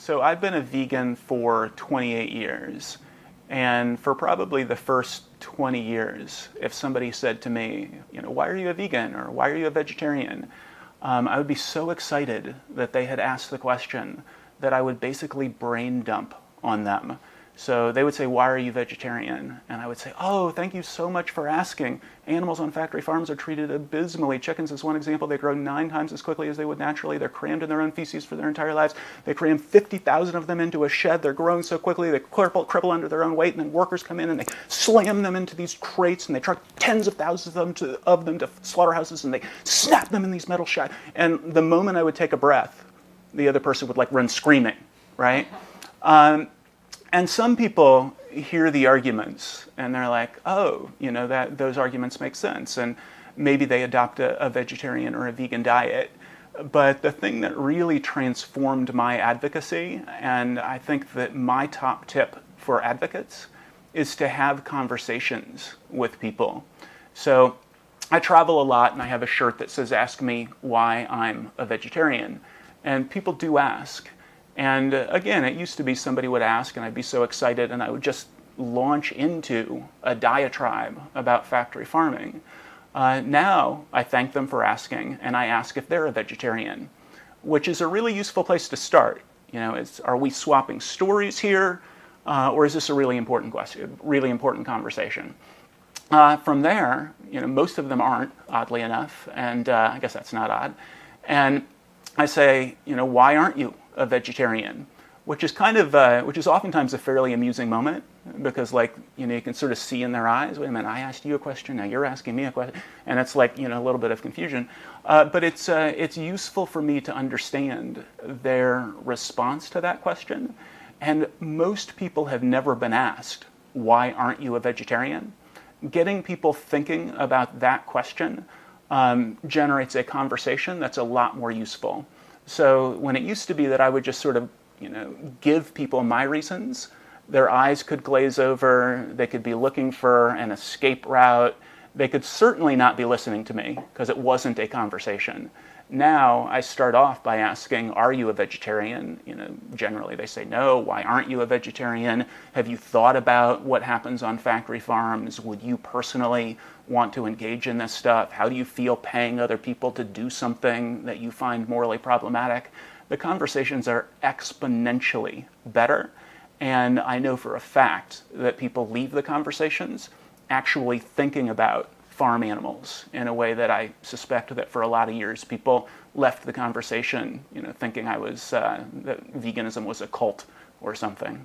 So I've been a vegan for 28 years. And for probably the first 20 years, if somebody said to me, why are you a vegan or why are you a vegetarian? I would be so excited that they had asked the question that I would basically brain dump on them. So they would say, why are you vegetarian? And I would say, oh, thank you so much for asking. Animals on factory farms are treated abysmally. Chickens is one example. They grow 9 times as quickly as they would naturally. They're crammed in their own feces for their entire lives. They cram 50,000 of them into a shed. They're grown so quickly they cripple under their own weight. And then workers come in and they slam them into these crates and they truck tens of thousands of them to slaughterhouses and they snap them in these metal shacks. And the moment I would take a breath, the other person would run screaming, right? And some people hear the arguments and they're like, oh, those arguments make sense. And maybe they adopt a vegetarian or a vegan diet. But the thing that really transformed my advocacy, and I think that my top tip for advocates, is to have conversations with people. So I travel a lot and I have a shirt that says, ask me why I'm a vegetarian. And people do ask. And again, it used to be somebody would ask and I'd be so excited and I would just launch into a diatribe about factory farming. Now I thank them for asking and I ask if they're a vegetarian, which is a really useful place to start. Are we swapping stories here or is this a really important question, really important conversation? From there, most of them aren't, oddly enough, and I guess that's not odd. And I say, why aren't you a vegetarian? Which is oftentimes a fairly amusing moment because you can sort of see in their eyes, wait a minute, I asked you a question, now you're asking me a question, and it's a little bit of confusion. But it's useful for me to understand their response to that question. And most people have never been asked, why aren't you a vegetarian? Getting people thinking about that question generates a conversation that's a lot more useful. So when it used to be that I would just sort of, give people my reasons, their eyes could glaze over, they could be looking for an escape route, they could certainly not be listening to me because it wasn't a conversation. Now I start off by asking, are you a vegetarian? Generally they say no. Why aren't you a vegetarian? Have you thought about what happens on factory farms? Would you personally want to engage in this stuff? How do you feel paying other people to do something that you find morally problematic? The conversations are exponentially better. And I know for a fact that people leave the conversations actually thinking about farm animals in a way that I suspect that for a lot of years people left the conversation, thinking that veganism was a cult or something.